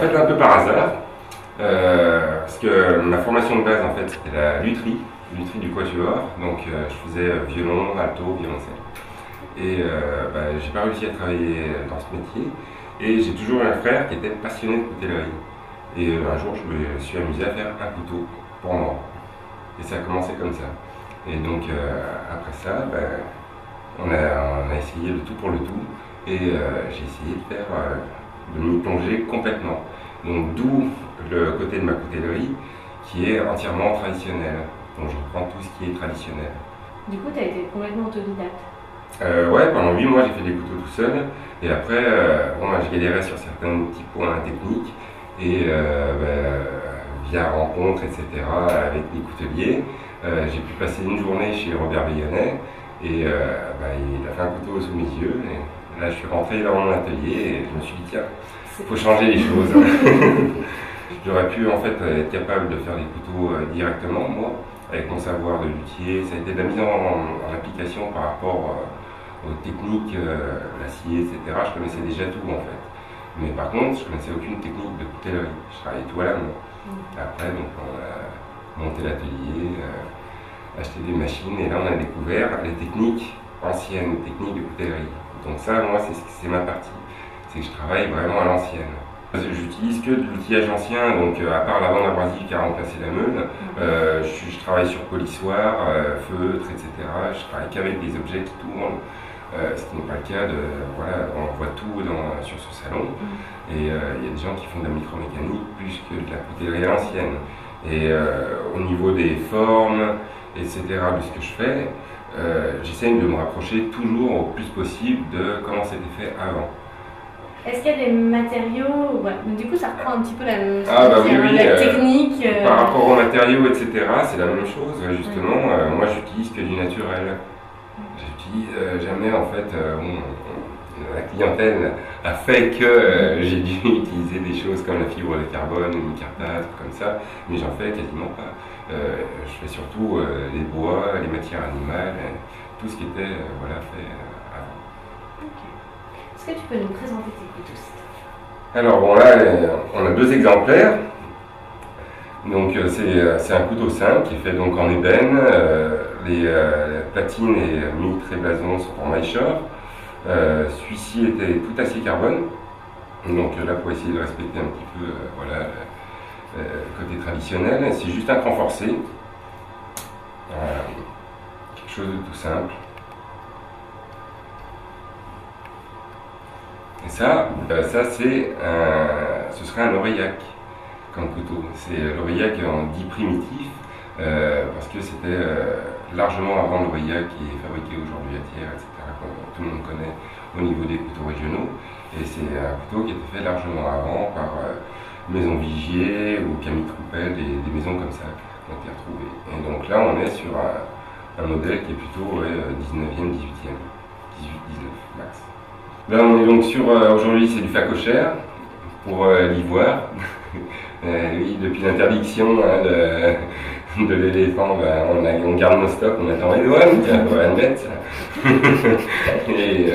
fait un peu par hasard, parce que ma formation de base en fait c'était la lutherie du quatuor, donc je faisais violon, alto, violoncelle. Et j'ai pas réussi à travailler dans ce métier, et j'ai toujours eu un frère qui était passionné de coutellerie. Et un jour je me suis amusé à faire un couteau pour moi, et ça a commencé comme ça. Et donc après ça, on a essayé le tout pour le tout, et j'ai essayé de m'y plonger complètement. Donc d'où le côté de ma coutellerie qui est entièrement traditionnel. Donc je reprends tout ce qui est traditionnel. Du coup, tu as été complètement autodidacte. Ouais, pendant 8 mois j'ai fait des couteaux tout seul, et après je galérais sur certains petits points techniques, et via rencontres, etc., avec des couteliers, j'ai pu passer une journée chez Robert Beyonnet, et il a fait un couteau sous mes yeux, et là je suis rentré dans mon atelier et je me suis dit tiens, il faut changer les choses. J'aurais pu en fait être capable de faire des couteaux directement, moi, avec mon savoir de luthier. Ça a été de la mise en application par rapport aux techniques, l'acier, etc. Je connaissais déjà tout en fait. Mais par contre, je connaissais aucune technique de coutellerie. Je travaillais tout à la main. Après, donc, on a monté l'atelier, acheté des machines, et là on a découvert les techniques anciennes, les techniques de coutellerie. Donc ça, moi, c'est ma partie. C'est que je travaille vraiment à l'ancienne. J'utilise que de l'outillage ancien, donc à part la bande abrasive qui a remplacé la meule, je travaille sur polissoir, feutre, etc. Je travaille qu'avec des objets qui tournent, ce qui n'est pas le cas on voit tout sur ce salon. Et il y a des gens qui font de la micromécanique plus que de la coutellerie à l'ancienne. Et au niveau des formes, etc., de ce que je fais, j'essaye de me rapprocher toujours au plus possible de comment c'était fait avant. Est-ce qu'il y a des matériaux, du coup ça reprend un petit peu la même oui, la technique Par rapport aux matériaux, etc., c'est la même chose, justement. Moi, j'utilise que du naturel. J'utilise jamais, en fait, la clientèle a fait que j'ai dû utiliser des choses comme la fibre de carbone, une cartase, comme ça, mais j'en fais quasiment pas. Je fais surtout les bois, les matières animales, tout ce qui était fait avant. Est-ce que tu peux nous présenter tes couteaux? Alors bon, là, on a 2 exemplaires. Donc c'est un couteau simple qui est fait donc en ébène. Les platines et mitre et blason sont en maillechort. Celui-ci était tout acier carbone. Donc là, pour essayer de respecter un petit peu le côté traditionnel, c'est juste un cran forcé. Quelque chose de tout simple. Et ça ce serait un Aurillac comme couteau. C'est l'Aurillac en dit primitif, parce que c'était largement avant l'Aurillac qui est fabriqué aujourd'hui à Thiers, etc., comme tout le monde connaît au niveau des couteaux régionaux. Et c'est un couteau qui a été fait largement avant par Maison Vigier ou Camille Troupel, des maisons comme ça qui ont été retrouvées. Et donc là, on est sur un modèle qui est plutôt 19e, 18e, 18-19 max. Là, on est donc sur, aujourd'hui, c'est du facochère pour l'ivoire. Oui, depuis l'interdiction de l'éléphant, on garde nos stocks, on attend les douanes, on va admettre. Et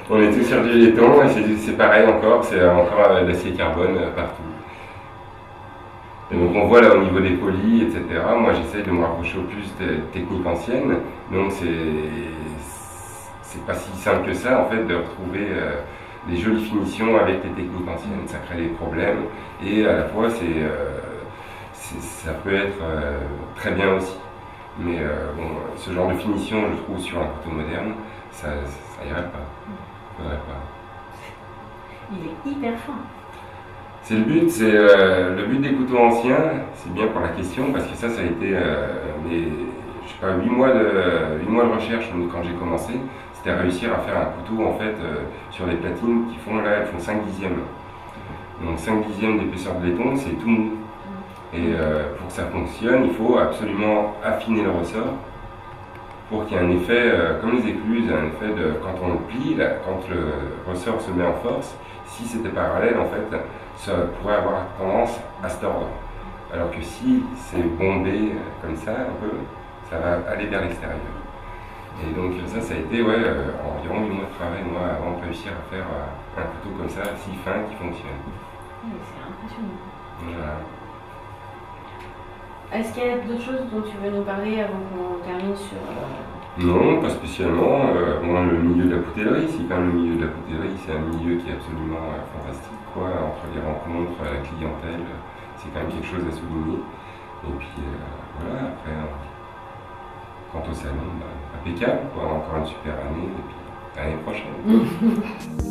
on est tous sur du laiton, et c'est pareil encore, c'est encore d'acier carbone partout. Et donc on voit là au niveau des polis, etc. Moi j'essaye de me rapprocher au plus des techniques anciennes, donc c'est pas si simple que ça en fait de retrouver des jolies finitions avec les techniques anciennes. Ça crée des problèmes, et à la fois ça peut être très bien aussi. Mais ce genre de finition, je trouve, sur un couteau moderne, ça irait pas. Faudrait pas. Il est hyper fin. C'est le but des couteaux anciens, c'est bien pour la question, parce que ça a été je sais pas, 8 mois de recherche quand j'ai commencé. C'était réussir à faire un couteau en fait sur des platines qui elles font 5 dixièmes. Donc 5 dixièmes d'épaisseur de laiton, c'est tout mou. Et pour que ça fonctionne, il faut absolument affiner le ressort pour qu'il y ait un effet, comme les écluses, un effet de quand on le plie, quand le ressort se met en force, si c'était parallèle en fait, ça pourrait avoir tendance à se tordre. Alors que si c'est bombé comme ça un peu, ça va aller vers l'extérieur. Et donc ça a été environ 8 mois de travail moi avant de réussir à faire un couteau comme ça, si fin, qui fonctionne. Ouais, c'est impressionnant. Voilà. Est-ce qu'il y a d'autres choses dont tu veux nous parler avant qu'on termine sur... Non, pas spécialement. Moi, le milieu de la potellerie, c'est quand même le milieu de la potellerie, c'est un milieu qui est absolument fantastique, quoi. Entre les rencontres, la clientèle, c'est quand même quelque chose à souligner. Et puis voilà, après, quant au salon, impeccable, quoi. Encore une super année, et puis à l'année prochaine.